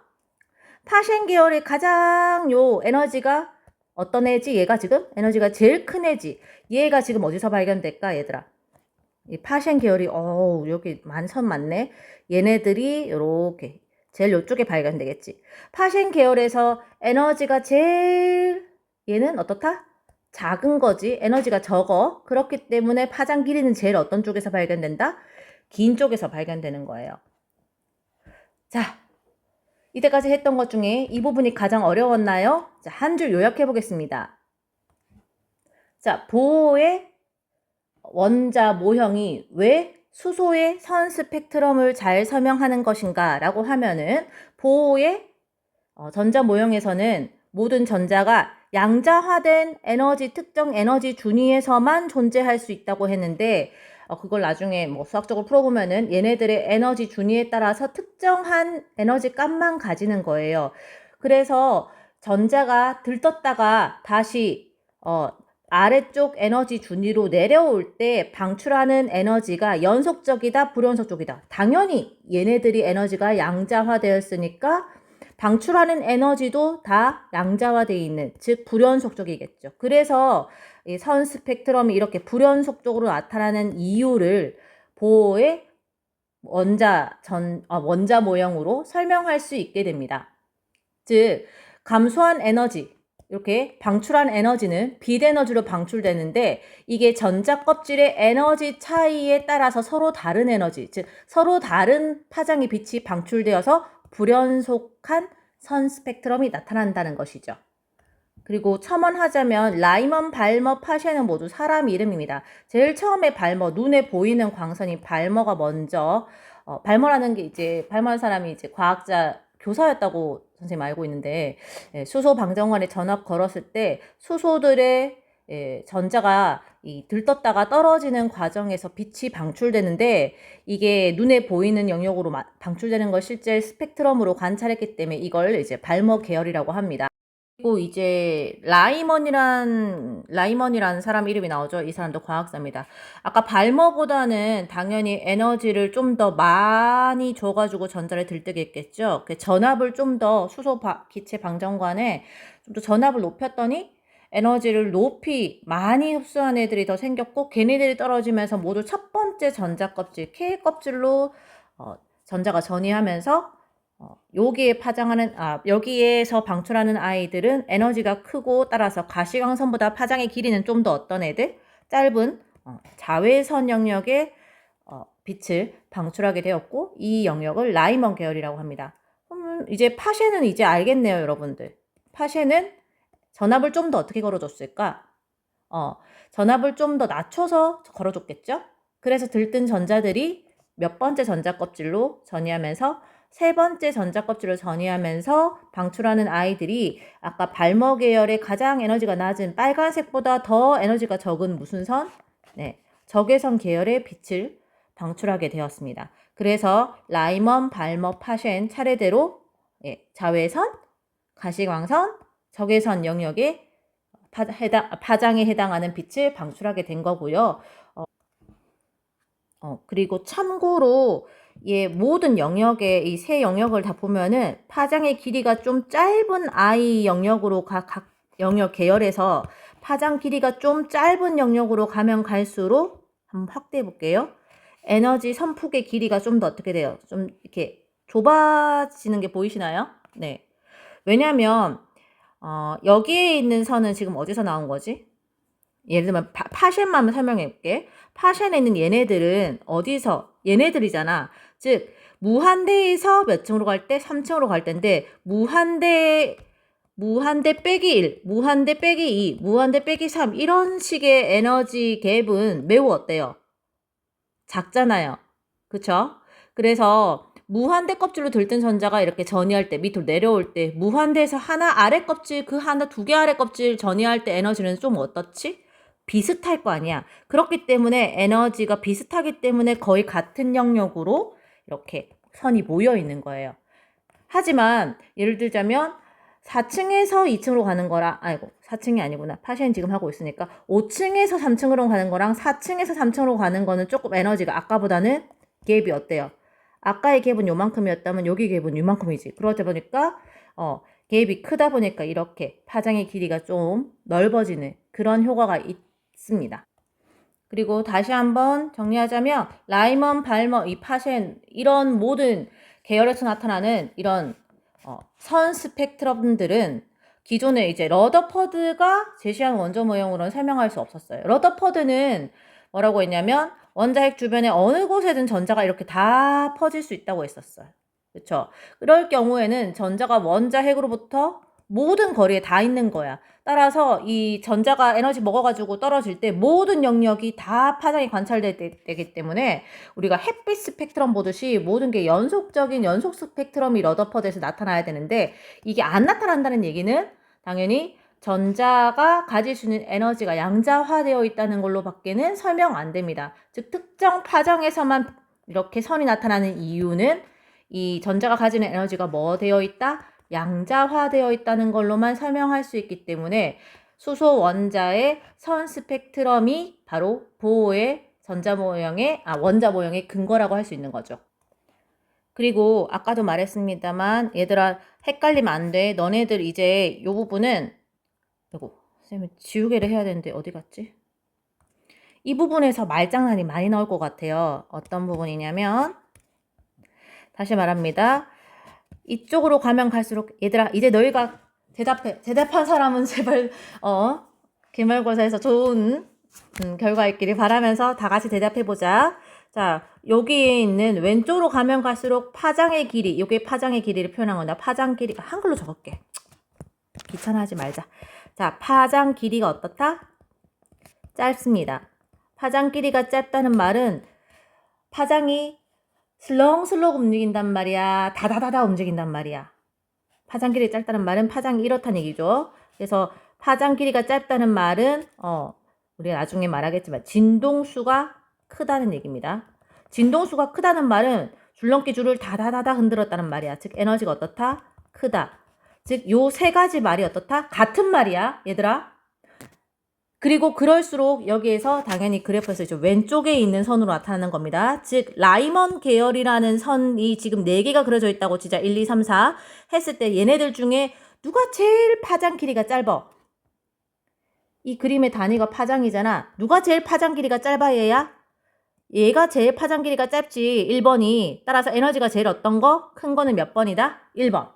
파셴 계열의 가장 요 에너지가 어떤 애지? 얘가 지금 에너지가 제일 큰 애지. 얘가 지금 어디서 발견될까 얘들아? 이 파셴 계열이 여기 만선 많네. 얘네들이 요렇게 제일 요쪽에 발견되겠지. 파셴 계열에서 에너지가 제일 얘는 어떻다? 작은 거지. 에너지가 적어. 그렇기 때문에 파장 길이는 제일 어떤 쪽에서 발견된다? 긴 쪽에서 발견되는 거예요. 자, 이때까지 했던 것 중에 이 부분이 가장 어려웠나요? 자, 한 줄 요약해 보겠습니다. 자, 보호의 원자 모형이 왜 수소의 선 스펙트럼을 잘 설명하는 것인가 라고 하면은 보호의 전자 모형에서는 모든 전자가 양자화된 에너지 특정 에너지 준위에서만 존재할 수 있다고 했는데 그걸 나중에 뭐 수학적으로 풀어보면은 얘네들의 에너지 준위에 따라서 특정한 에너지 값만 가지는 거예요. 그래서 전자가 들떴다가 다시 아래쪽 에너지 준위로 내려올 때 방출하는 에너지가 연속적이다, 불연속적이다. 당연히 얘네들이 에너지가 양자화되었으니까 방출하는 에너지도 다 양자화되어 있는, 즉 불연속적이겠죠. 그래서 이 선 스펙트럼이 이렇게 불연속적으로 나타나는 이유를 보호의 원자 모형으로 설명할 수 있게 됩니다. 즉 감소한 에너지, 이렇게 방출한 에너지는 빛 에너지로 방출되는데 이게 전자 껍질의 에너지 차이에 따라서 서로 다른 에너지, 즉 서로 다른 파장의 빛이 방출되어서 불연속한 선 스펙트럼이 나타난다는 것이죠. 그리고 첨언하자면 라이먼, 발머, 파셴은 모두 사람 이름입니다. 제일 처음에 발머, 눈에 보이는 광선이 발머가 먼저 발머라는 게 이제 발머한 사람이 이제 과학자 교사였다고 선생님 알고 있는데 수소 방정관에 전압 걸었을 때 수소들의 전자가 들떴다가 떨어지는 과정에서 빛이 방출되는데 이게 눈에 보이는 영역으로 방출되는 걸 실제 스펙트럼으로 관찰했기 때문에 이걸 이제 발머 계열이라고 합니다. 그리고 이제 라이먼이란 사람 이름이 나오죠. 이 사람도 과학자입니다. 아까 발머보다는 당연히 에너지를 좀 더 많이 줘가지고 전자를 들뜨게 했겠죠. 전압을 좀 더 수소 기체 방정관에 좀 더 전압을 높였더니 에너지를 높이 많이 흡수한 애들이 더 생겼고 걔네들이 떨어지면서 모두 첫 번째 전자 껍질 K 껍질로 전자가 전이하면서 여기에 여기에서 방출하는 아이들은 에너지가 크고 따라서 가시광선보다 파장의 길이는 좀 더 어떤 애들? 짧은 자외선 영역의 빛을 방출하게 되었고 이 영역을 라이먼 계열이라고 합니다. 이제 파쉐는 이제 알겠네요, 여러분들. 파쉐는 전압을 좀 더 어떻게 걸어줬을까? 전압을 좀 더 낮춰서 걸어줬겠죠? 그래서 들뜬 전자들이 몇 번째 전자껍질로 전이하면서 세 번째 전자껍질로 전이하면서 방출하는 아이들이 아까 발머 계열의 가장 에너지가 낮은 빨간색보다 더 에너지가 적은 무슨 선? 네, 적외선 계열의 빛을 방출하게 되었습니다. 그래서 라이먼, 발머, 파셴 차례대로 자외선, 가시광선, 적외선 영역에 파장에 해당하는 빛을 방출하게 된 거고요. 그리고 참고로 모든 영역에 이 세 영역을 다 보면은 파장의 길이가 좀 짧은 아이 영역으로 각 영역 계열에서 파장 길이가 좀 짧은 영역으로 가면 갈수록 한번 확대해 볼게요. 에너지 선폭의 길이가 좀 더 어떻게 돼요? 좀 이렇게 좁아지는 게 보이시나요? 네. 왜냐면 여기에 있는 선은 지금 어디서 나온 거지? 예를 들면 파셴만 설명해 볼게. 파셴에 있는 얘네들은 어디서? 얘네들이잖아. 즉 무한대에서 몇 층으로 갈 때? 3층으로 갈 텐데 무한대 빼기 1, 무한대 빼기 2, 무한대 빼기 3 이런 식의 에너지 갭은 매우 어때요? 작잖아요. 그쵸? 그래서 무한대 껍질로 들뜬 전자가 이렇게 전이할 때 밑으로 내려올 때 무한대에서 하나 아래 껍질 그 하나 두 개 아래 껍질 전이할 때 에너지는 좀 어떻지? 비슷할 거 아니야. 그렇기 때문에 에너지가 비슷하기 때문에 거의 같은 영역으로 이렇게 선이 모여 있는 거예요. 하지만 예를 들자면 4층에서 2층으로 가는 거랑 4층이 아니구나. 파시엔 지금 하고 있으니까 5층에서 3층으로 가는 거랑 4층에서 3층으로 가는 거는 조금 에너지가 아까보다는 갭이 어때요? 아까의 갭은 요만큼이었다면 여기 갭은 요만큼이지. 그러다 보니까 갭이 크다 보니까 이렇게 파장의 길이가 좀 넓어지는 그런 효과가 있습니다. 그리고 다시 한번 정리하자면 라이먼, 발머, 이 파셴 이런 모든 계열에서 나타나는 이런 선 스펙트럼들은 기존에 이제 러더퍼드가 제시한 원자 모형으로는 설명할 수 없었어요. 러더퍼드는 뭐라고 했냐면 원자핵 주변에 어느 곳에든 전자가 이렇게 다 퍼질 수 있다고 했었어요. 그렇죠? 그럴 경우에는 전자가 원자핵으로부터 모든 거리에 다 있는 거야. 따라서 이 전자가 에너지 먹어가지고 떨어질 때 모든 영역이 다 파장이 관찰되기 때문에 우리가 햇빛 스펙트럼 보듯이 모든 게 연속적인 연속 스펙트럼이 러더퍼드에서 나타나야 되는데 이게 안 나타난다는 얘기는 당연히 전자가 가질 수 있는 에너지가 양자화되어 있다는 걸로 밖에는 설명 안 됩니다. 즉 특정 파장에서만 이렇게 선이 나타나는 이유는 이 전자가 가지는 에너지가 뭐 되어 있다? 양자화되어 있다는 걸로만 설명할 수 있기 때문에 수소 원자의 선 스펙트럼이 바로 보호의 원자 모형의 근거라고 할 수 있는 거죠. 그리고 아까도 말했습니다만 얘들아 헷갈리면 안 돼. 너네들 이제 이 부분은 쌤이 지우개를 해야 되는데 어디 갔지? 이 부분에서 말장난이 많이 나올 것 같아요. 어떤 부분이냐면 다시 말합니다. 이쪽으로 가면 갈수록 얘들아 이제 너희가 대답한 사람은 제발 기말고사에서 좋은 결과 있기를 바라면서 다 같이 대답해보자. 자, 여기에 있는 왼쪽으로 가면 갈수록 파장의 길이, 이게 파장의 길이를 표현한 건데 파장 길이가 한글로 적을게. 귀찮아하지 말자. 자, 파장 길이가 어떻다? 짧습니다. 파장 길이가 짧다는 말은 파장이 슬렁슬렁 움직인단 말이야. 다다다다 움직인단 말이야. 파장 길이 짧다는 말은 파장이 이렇다는 얘기죠. 그래서 파장 길이가 짧다는 말은 우리가 나중에 말하겠지만 진동수가 크다는 얘기입니다. 진동수가 크다는 말은 줄넘기 줄을 다다다다 흔들었다는 말이야. 즉 에너지가 어떻다? 크다. 즉 요 세 가지 말이 어떻다? 같은 말이야. 얘들아. 그리고 그럴수록 여기에서 당연히 그래프에서 이제 왼쪽에 있는 선으로 나타나는 겁니다. 즉 라이먼 계열이라는 선이 지금 4개가 그려져 있다고 진짜 1, 2, 3, 4 했을 때 얘네들 중에 누가 제일 파장 길이가 짧아? 이 그림의 단위가 파장이잖아. 누가 제일 파장 길이가 짧아 얘야? 얘가 제일 파장 길이가 짧지. 1번이. 따라서 에너지가 제일 어떤 거? 큰 거는 몇 번이다? 1번.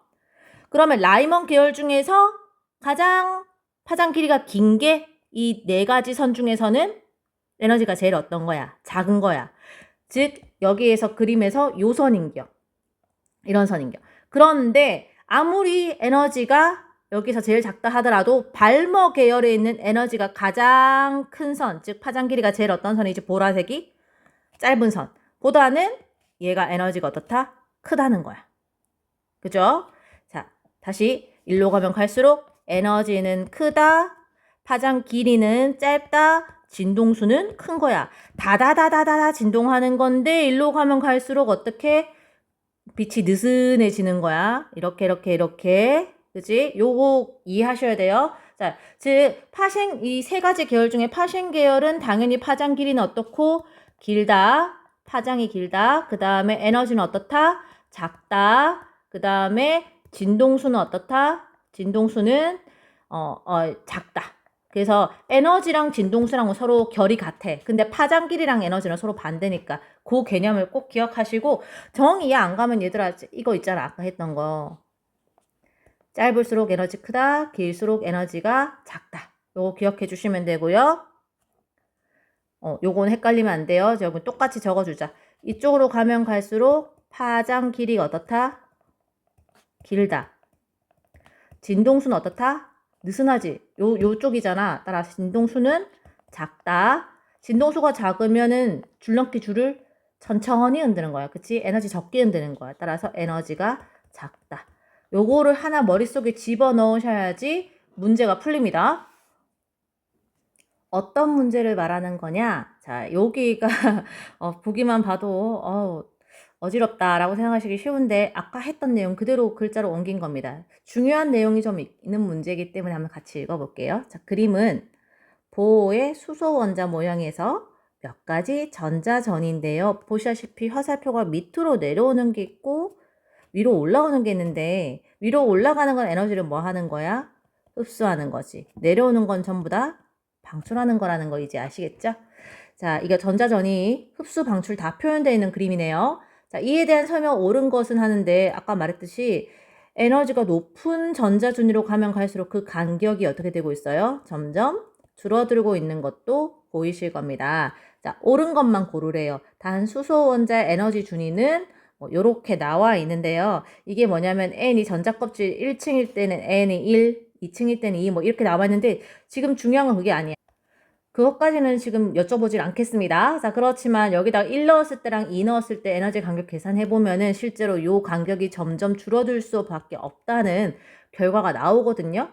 그러면 라이먼 계열 중에서 가장 파장 길이가 긴 게 이 네 가지 선 중에서는 에너지가 제일 어떤 거야? 작은 거야. 즉 여기에서 그림에서 요 선인겨. 이런 선인겨. 그런데 아무리 에너지가 여기서 제일 작다 하더라도 발머 계열에 있는 에너지가 가장 큰 선, 즉 파장 길이가 제일 어떤 선이지? 보라색이 짧은 선 보다는 얘가 에너지가 어떻다? 크다는 거야. 그죠? 자, 다시 일로 가면 갈수록 에너지는 크다, 파장 길이는 짧다, 진동수는 큰 거야. 다다다다다다 진동하는 건데 일로 가면 갈수록 어떻게? 빛이 느슨해지는 거야. 이렇게 이렇게 이렇게. 그지? 요거 이해하셔야 돼요. 자, 즉 이 세 가지 계열 중에 파생 계열은 당연히 파장 길이는 어떻고? 길다. 파장이 길다. 그 다음에 에너지는 어떻다? 작다. 그 다음에 진동수는 어떻다? 진동수는 작다. 그래서 에너지랑 진동수랑 서로 결이 같아. 근데 파장 길이랑 에너지는 서로 반대니까 그 개념을 꼭 기억하시고 정 이해 안 가면 얘들아 이거 있잖아. 아까 했던 거. 짧을수록 에너지 크다. 길수록 에너지가 작다. 요거 기억해 주시면 되고요. 요건 헷갈리면 안 돼요. 여기 똑같이 적어주자. 이쪽으로 가면 갈수록 파장 길이가 어떻다? 길다. 진동수는 어떻다? 느슨하지? 요쪽이잖아. 따라서 진동수는 작다. 진동수가 작으면은 줄넘기 줄을 천천히 흔드는 거야. 그치? 에너지 적게 흔드는 거야. 따라서 에너지가 작다. 요거를 하나 머릿속에 집어넣으셔야지 문제가 풀립니다. 어떤 문제를 말하는 거냐? 자, 여기가 보기만 봐도 어지럽다라고 생각하시기 쉬운데 아까 했던 내용 그대로 글자로 옮긴 겁니다. 중요한 내용이 좀 있는 문제이기 때문에 한번 같이 읽어볼게요. 자, 그림은 보호의 수소 원자 모양에서 몇 가지 전자전인데요. 보시다시피 화살표가 밑으로 내려오는 게 있고 위로 올라오는 게 있는데 위로 올라가는 건 에너지를 뭐 하는 거야? 흡수하는 거지. 내려오는 건 전부 다 방출하는 거라는 거 이제 아시겠죠? 자, 이거 전자전이 흡수, 방출 다 표현되어 있는 그림이네요. 자, 이에 대한 설명 옳은 것은 하는데 아까 말했듯이 에너지가 높은 전자준위로 가면 갈수록 그 간격이 어떻게 되고 있어요? 점점 줄어들고 있는 것도 보이실 겁니다. 자, 옳은 것만 고르래요. 단 수소 원자 에너지 준위는 요렇게 나와 있는데요. 이게 뭐냐면 N이 전자껍질 1층일 때는 N이 1, 2층일 때는 2 이렇게 나와 있는데 지금 중요한 건 그게 아니에요. 그것까지는 지금 여쭤보질 않겠습니다. 자, 그렇지만 여기다가 1 넣었을 때랑 2 넣었을 때 에너지 간격 계산해보면은 실제로 요 간격이 점점 줄어들 수밖에 없다는 결과가 나오거든요.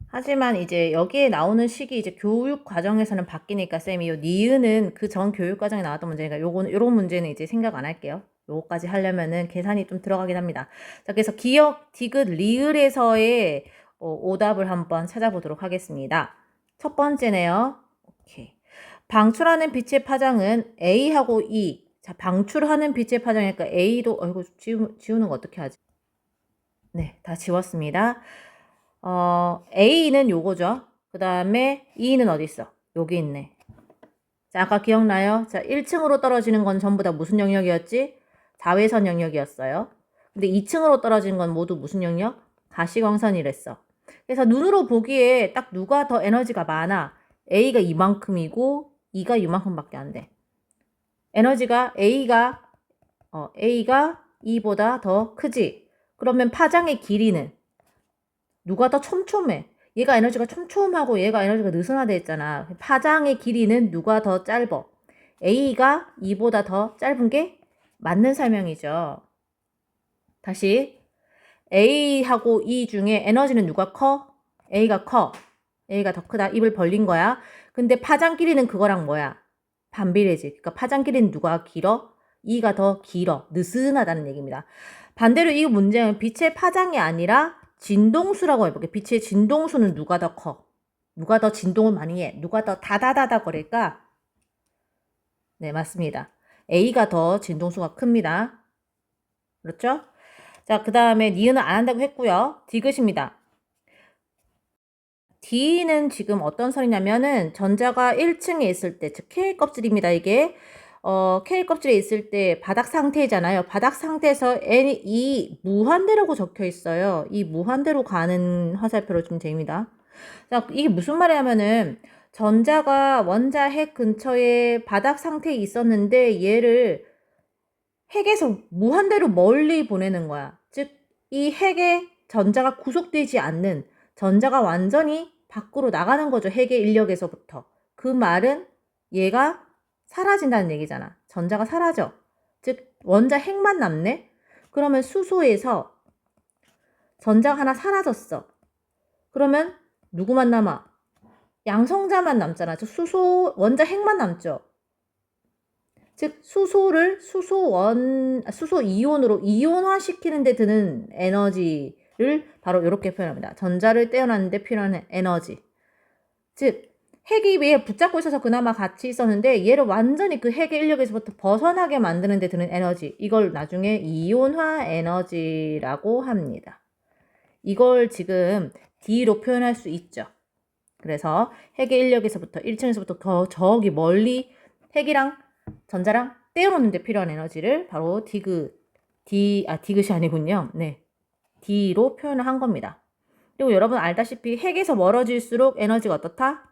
하지만 이제 여기에 나오는 식이 이제 교육 과정에서는 바뀌니까 쌤이 요 니은은 그 전 교육 과정에 나왔던 문제니까 요런 문제는 이제 생각 안 할게요. 요거까지 하려면은 계산이 좀 들어가긴 합니다. 자, 그래서 기역, 디귿, 리을에서의 오답을 한번 찾아보도록 하겠습니다. 첫 번째네요. 오케이. 방출하는 빛의 파장은 A하고 E. 자, 방출하는 빛의 파장이니까 A도, 지우는 거 어떻게 하지? 네, 다 지웠습니다. A는 요거죠. 그 다음에 E는 어디 있어? 여기 있네. 자, 아까 기억나요? 자, 1층으로 떨어지는 건 전부 다 무슨 영역이었지? 자외선 영역이었어요. 근데 2층으로 떨어지는 건 모두 무슨 영역? 가시광선이랬어. 그래서 눈으로 보기에 딱 누가 더 에너지가 많아? A가 이만큼이고 E가 이만큼밖에 안 돼. 에너지가 A가 E보다 더 크지? 그러면 파장의 길이는 누가 더 촘촘해? 얘가 에너지가 촘촘하고 얘가 에너지가 느슨하다 했잖아. 파장의 길이는 누가 더 짧어? A가 E보다 더 짧은 게 맞는 설명이죠. 다시 A하고 E 중에 에너지는 누가 커? A가 커. A가 더 크다. 입을 벌린 거야. 근데 파장 길이는 그거랑 뭐야? 반비례지. 그러니까 파장 길이는 누가 길어? E가 더 길어. 느슨하다는 얘기입니다. 반대로 이 문제는 빛의 파장이 아니라 진동수라고 해볼게. 빛의 진동수는 누가 더 커? 누가 더 진동을 많이 해? 누가 더 다다다다 거릴까? 네, 맞습니다. A가 더 진동수가 큽니다. 그렇죠? 자, 그 다음에 니은은 안 한다고 했고요. 디귿입니다. D는 지금 어떤 선이냐면은 전자가 1층에 있을 때, 즉 K 껍질입니다. 이게 K 껍질에 있을 때 바닥 상태잖아요. 바닥 상태에서 N이 이 무한대라고 적혀 있어요. 이 무한대로 가는 화살표로 좀 됩니다. 자, 이게 무슨 말이냐면은 전자가 원자 핵 근처에 바닥 상태에 있었는데 얘를 핵에서 무한대로 멀리 보내는 거야. 즉, 이 핵에 전자가 구속되지 않는, 전자가 완전히 밖으로 나가는 거죠. 핵의 인력에서부터. 그 말은 얘가 사라진다는 얘기잖아. 전자가 사라져. 즉, 원자 핵만 남네? 그러면 수소에서 전자가 하나 사라졌어. 그러면 누구만 남아? 양성자만 남잖아. 즉, 원자 핵만 남죠. 즉 수소를 수소 이온으로 이온화시키는 데 드는 에너지를 바로 이렇게 표현합니다. 전자를 떼어놨는데 필요한 에너지. 즉 핵이 위에 붙잡고 있어서 그나마 같이 있었는데 얘를 완전히 그 핵의 인력에서부터 벗어나게 만드는 데 드는 에너지. 이걸 나중에 이온화 에너지라고 합니다. 이걸 지금 D로 표현할 수 있죠. 그래서 핵의 인력에서부터 1층에서부터 저기 멀리 핵이랑 전자랑 떼어놓는데 필요한 에너지를 바로 디귿이 아니군요. 네. D로 표현을 한 겁니다. 그리고 여러분 알다시피 핵에서 멀어질수록 에너지가 어떻다?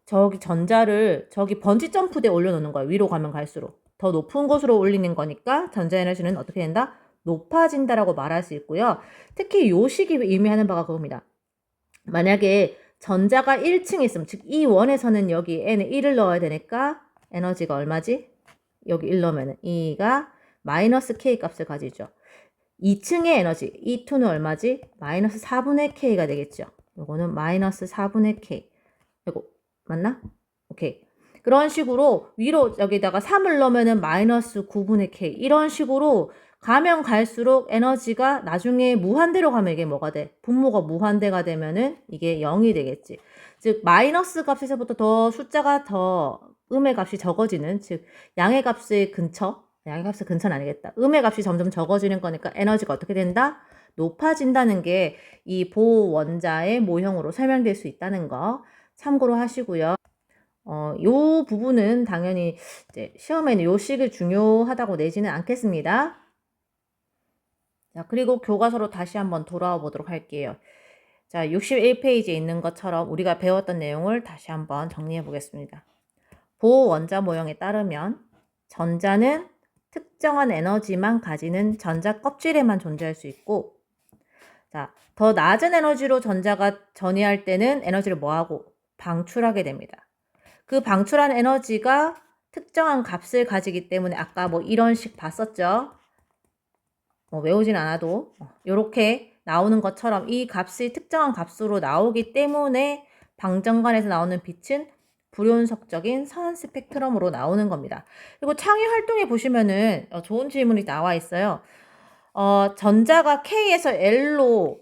저기 전자를 저기 번지 점프대에 올려놓는 거예요. 위로 가면 갈수록. 더 높은 곳으로 올리는 거니까 전자 에너지는 어떻게 된다? 높아진다라고 말할 수 있고요. 특히 요 식이 의미하는 바가 그겁니다. 만약에 전자가 1층에 있으면, 즉 이 원에서는 여기 n에 1을 넣어야 되니까 에너지가 얼마지? 여기 1 넣으면 E가 마이너스 K 값을 가지죠. 2층의 에너지 E2는 얼마지? 마이너스 4분의 K가 되겠죠. 요거는 마이너스 4분의 K. 이거 맞나? 오케이. 그런 식으로 위로 여기다가 3을 넣으면 마이너스 9분의 K. 이런 식으로 가면 갈수록 에너지가 나중에 무한대로 가면 이게 뭐가 돼? 분모가 무한대가 되면은 이게 0이 되겠지. 즉 마이너스 값에서부터 더 숫자가 더 음의 값이 적어지는, 즉 양의 값의 근처는 아니겠다. 음의 값이 점점 적어지는 거니까 에너지가 어떻게 된다? 높아진다는 게 이 보원자의 모형으로 설명될 수 있다는 거 참고로 하시고요. 요 부분은 당연히 이제 시험에는 요 식을 중요하다고 내지는 않겠습니다. 자, 그리고 교과서로 다시 한번 돌아와 보도록 할게요. 자, 61페이지에 있는 것처럼 우리가 배웠던 내용을 다시 한번 정리해 보겠습니다. 보원자 모형에 따르면 전자는 특정한 에너지만 가지는 전자 껍질에만 존재할 수 있고, 자, 더 낮은 에너지로 전자가 전이할 때는 에너지를 뭐하고? 방출하게 됩니다. 그 방출한 에너지가 특정한 값을 가지기 때문에 아까 뭐 이런 식 봤었죠? 외우진 않아도 이렇게 나오는 것처럼 이 값이 특정한 값으로 나오기 때문에 방정관에서 나오는 빛은 불연속적인 선 스펙트럼으로 나오는 겁니다. 그리고 창의 활동에 보시면은 좋은 질문이 나와 있어요. 전자가 K에서 L로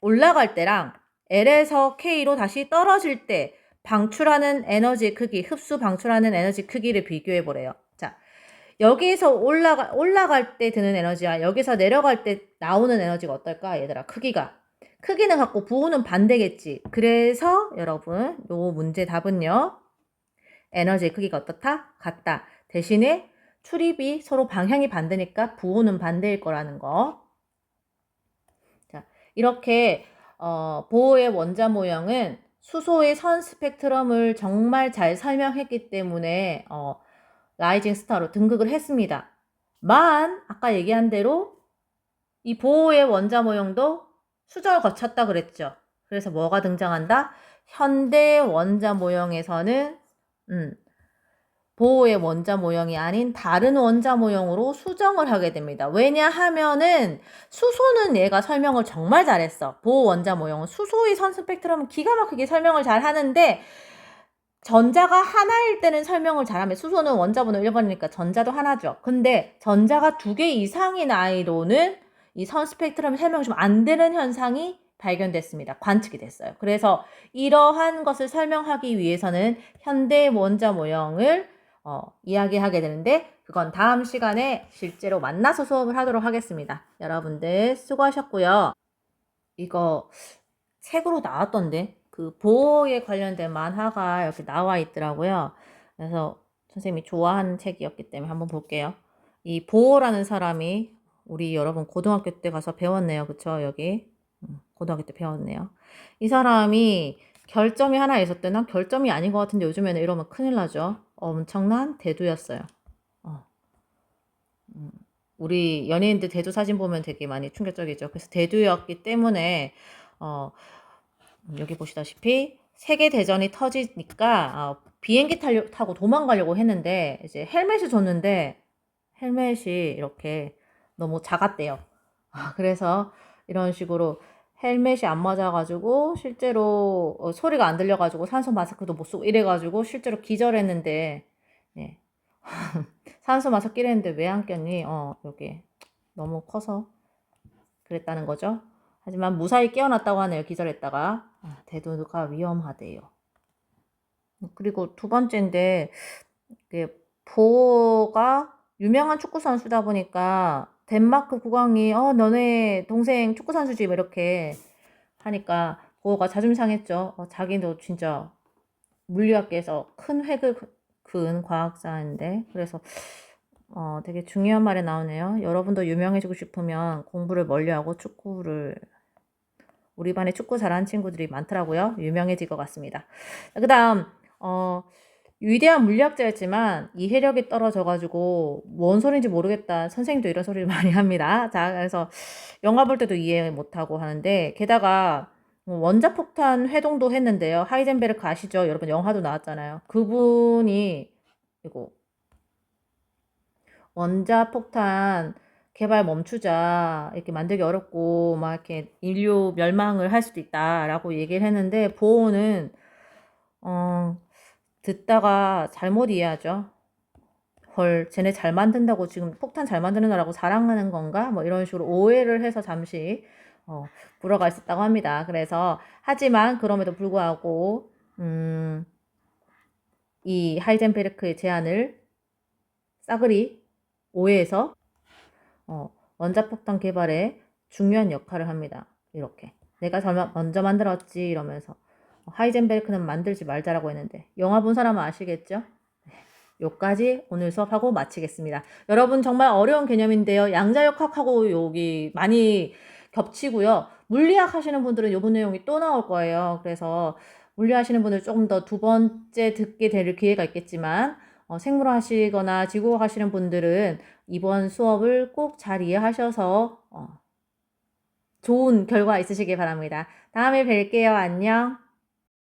올라갈 때랑 L에서 K로 다시 떨어질 때 방출하는 에너지 크기, 흡수 방출하는 에너지 크기를 비교해 보래요. 자, 여기에서 올라갈 때 드는 에너지와 여기서 내려갈 때 나오는 에너지가 어떨까? 얘들아, 크기는 같고 부호는 반대겠지. 그래서 여러분, 요 문제 답은요. 에너지의 크기가 어떻다? 같다. 대신에 출입이 서로 방향이 반대니까 부호는 반대일 거라는 거. 자, 이렇게 보호의 원자 모형은 수소의 선 스펙트럼을 정말 잘 설명했기 때문에 라이징 스타로 등극을 했습니다. 아까 얘기한 대로 이 보호의 원자 모형도 수정을 거쳤다 그랬죠. 그래서 뭐가 등장한다? 현대 원자 모형에서는 보호의 원자 모형이 아닌 다른 원자 모형으로 수정을 하게 됩니다. 왜냐하면은 수소는 얘가 설명을 정말 잘했어. 보호 원자 모형은 수소의 선 스펙트럼은 기가 막히게 설명을 잘 하는데 전자가 하나일 때는 설명을 잘하면, 수소는 원자번호 1번이니까 전자도 하나죠. 근데 전자가 2개 이상인 아이로는 이 선 스펙트럼 설명이 좀 안 되는 현상이 발견됐습니다. 관측이 됐어요. 그래서 이러한 것을 설명하기 위해서는 현대 원자 모형을 이야기하게 되는데, 그건 다음 시간에 실제로 만나서 수업을 하도록 하겠습니다. 여러분들 수고하셨고요. 이거 책으로 나왔던데 그 보호에 관련된 만화가 이렇게 나와 있더라고요. 그래서 선생님이 좋아하는 책이었기 때문에 한번 볼게요. 이 보호라는 사람이 우리 여러분 고등학교 때 가서 배웠네요. 그쵸? 여기 고등학교 때 배웠네요. 이 사람이 결점이 하나 있었대. 난 결점이 아닌 것 같은데 요즘에는 이러면 큰일 나죠. 엄청난 대두였어요. 어. 우리 연예인들 대두 사진 보면 되게 많이 충격적이죠. 그래서 대두였기 때문에 어, 여기 보시다시피 세계대전이 터지니까 비행기 타고 도망가려고 했는데 이제 헬멧을 줬는데 헬멧이 이렇게 너무 작았대요. 그래서 이런 식으로 헬멧이 안 맞아가지고 실제로 소리가 안 들려가지고 산소 마스크도 못 쓰고 이래가지고 실제로 기절했는데 예. 산소 마스크 끼랬는데 왜 안 꼈니? 여기 너무 커서 그랬다는 거죠. 하지만 무사히 깨어났다고 하네요. 기절했다가. 대두가 위험하대요. 그리고 두 번째인데 보가 유명한 축구 선수다 보니까 덴마크 국왕이 너네 동생 축구 선수지 뭐 이렇게 하니까 보가 자존심 상했죠. 자기도 진짜 물리학계에서 큰 획을 그은 과학자인데 그래서 되게 중요한 말이 나오네요. 여러분도 유명해지고 싶으면 공부를 멀리하고 축구를 우리 반에 축구 잘하는 친구들이 많더라고요. 유명해질 것 같습니다. 그 다음 위대한 물리학자였지만 이해력이 떨어져가지고 뭔 소리인지 모르겠다. 선생님도 이런 소리를 많이 합니다. 자, 그래서 영화 볼 때도 이해 못하고 하는데 게다가 원자폭탄 회동도 했는데요. 하이젠베르크 아시죠? 여러분 영화도 나왔잖아요. 그분이 이거 원자폭탄 개발 멈추자 이렇게 만들기 어렵고 막 이렇게 인류 멸망을 할 수도 있다라고 얘기를 했는데 보호는 듣다가 잘못 이해하죠. 헐, 쟤네 잘 만든다고 지금 폭탄 잘 만드는다라고 자랑하는 건가? 뭐 이런 식으로 오해를 해서 잠시 불어가 있었다고 합니다. 그래서 하지만 그럼에도 불구하고 이 하이젠베르크의 제안을 싸그리 오해해서 원자폭탄 개발에 중요한 역할을 합니다. 이렇게 내가 먼저 만들었지 이러면서 하이젠베르크는 만들지 말자라고 했는데 영화 본 사람은 아시겠죠? 요까지 오늘 수업하고 마치겠습니다. 여러분 정말 어려운 개념인데요. 양자역학하고 여기 많이 겹치고요. 물리학 하시는 분들은 요번 내용이 또 나올 거예요. 그래서 물리 하시는 분들 조금 더 두 번째 듣게 될 기회가 있겠지만 생물 하시거나 지구학 하시는 분들은 이번 수업을 꼭 잘 이해하셔서 좋은 결과 있으시길 바랍니다. 다음에 뵐게요. 안녕.